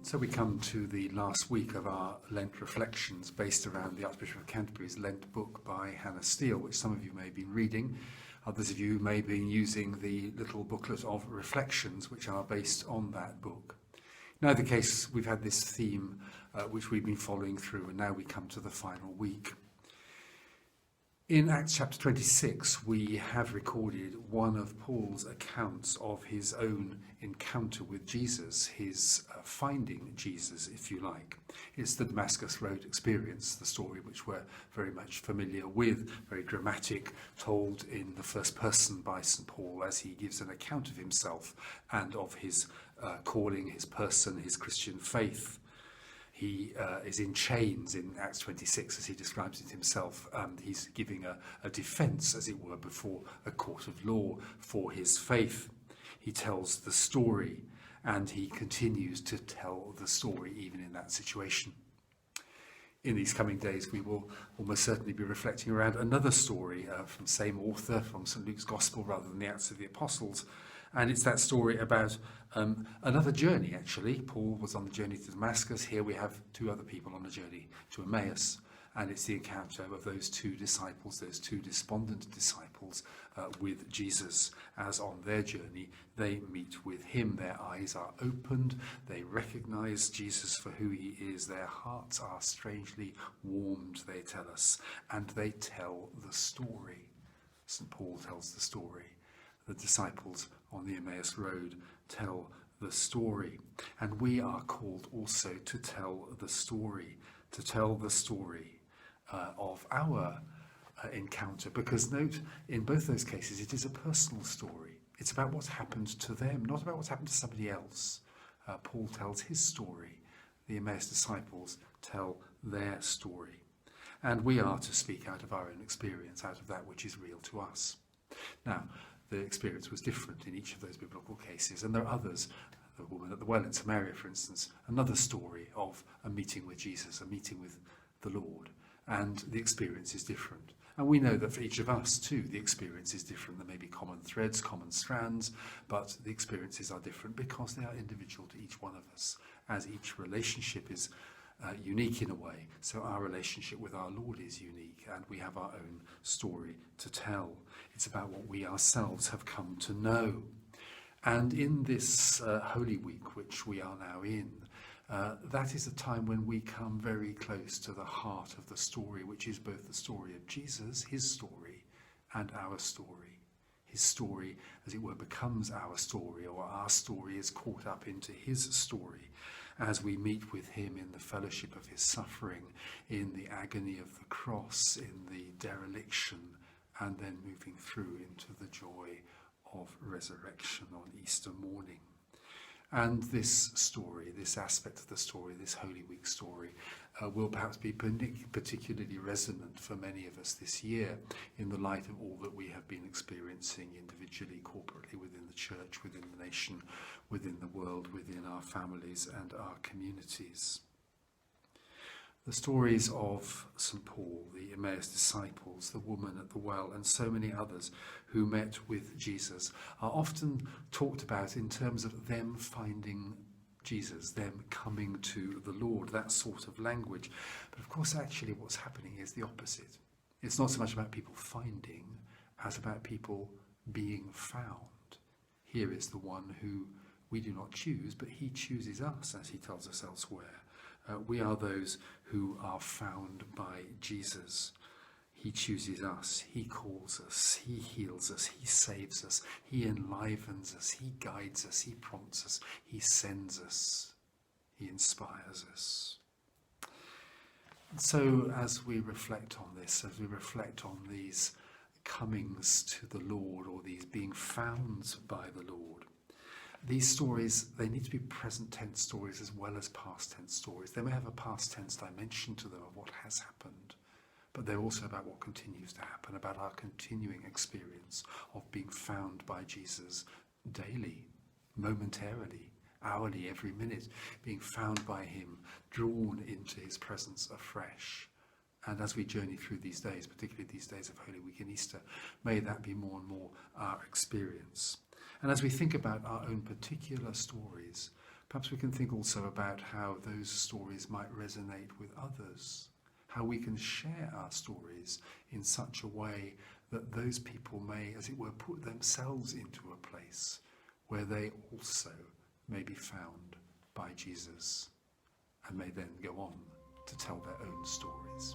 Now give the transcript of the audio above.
So we come to the last week of our Lent reflections based around the Archbishop of Canterbury's Lent book by Hannah Steele, which some of you may be reading. Others of you may be using the little booklet of reflections which are based on that book. In either case, we've had this theme which we've been following through, and now we come to the final week. In Acts chapter 26, we have recorded one of Paul's accounts of his own encounter with Jesus, his finding Jesus, if you like. It's the Damascus Road experience, the story which we're very much familiar with, very dramatic, told in the first person by St. Paul as he gives an account of himself and of his calling, his person, his Christian faith. He is in chains in Acts 26, as he describes it himself. He's giving a defence, as it were, before a court of law for his faith. He tells the story, and he continues to tell the story even in that situation. In these coming days, we will almost certainly be reflecting around another story from the same author, from St. Luke's Gospel rather than the Acts of the Apostles. And it's that story about another journey, actually. Paul was on the journey to Damascus. Here we have two other people on a journey to Emmaus. And it's the encounter of those two disciples, those two despondent disciples with Jesus. As on their journey, they meet with him. Their eyes are opened. They recognize Jesus for who he is. Their hearts are strangely warmed, they tell us. And they tell the story. St. Paul tells the story. The disciples on the Emmaus Road tell the story. And we are called also to tell the story of our encounter. Because note, in both those cases, it is a personal story. It's about what's happened to them, not about what's happened to somebody else. Paul tells his story. The Emmaus disciples tell their story. And we are to speak out of our own experience, out of that which is real to us. Now, the experience was different in each of those biblical cases, and there are others. The woman at the well in Samaria, for instance, another story of a meeting with Jesus, a meeting with the Lord, and the experience is different. And we know that for each of us, too, the experience is different. There may be common threads, common strands, but the experiences are different because they are individual to each one of us, as each relationship is unique in a way. So our relationship with our Lord is unique, and we have our own story to tell. It's about what we ourselves have come to know. And in this Holy Week, which we are now in, that is a time when we come very close to the heart of the story, which is both the story of Jesus, his story, and our story. His story, as it were, becomes our story, or our story is caught up into his story as we meet with him in the fellowship of his suffering, in the agony of the cross, in the dereliction, and then moving through into the joy of resurrection on Easter morning. And this story, this aspect of the story, this Holy Week story, will perhaps be particularly resonant for many of us this year in the light of all that we have been experiencing individually, corporately, within the church, within the nation, within the world, within our families and our communities. The stories of St. Paul, the Emmaus disciples, the woman at the well, and so many others who met with Jesus are often talked about in terms of them finding Jesus, them coming to the Lord, that sort of language. But of course, actually, what's happening is the opposite. It's not so much about people finding as about people being found. Here is the one who we do not choose, but he chooses us, as he tells us elsewhere. We are those who are found by Jesus. He chooses us, he calls us, he heals us, he saves us, he enlivens us, he guides us, he prompts us, he sends us, he inspires us. And so as we reflect on this, as we reflect on these comings to the Lord, or these being found by the Lord, these stories, they need to be present tense stories as well as past tense stories. They may have a past tense dimension to them of what has happened, but they're also about what continues to happen, about our continuing experience of being found by Jesus daily, momentarily, hourly, every minute, being found by him, drawn into his presence afresh. And as we journey through these days, particularly these days of Holy Week and Easter, may that be more and more our experience. And as we think about our own particular stories, Perhaps we can think also about how those stories might resonate with others, how we can share our stories in such a way that those people may, as it were, put themselves into a place where they also may be found by Jesus and may then go on to tell their own stories.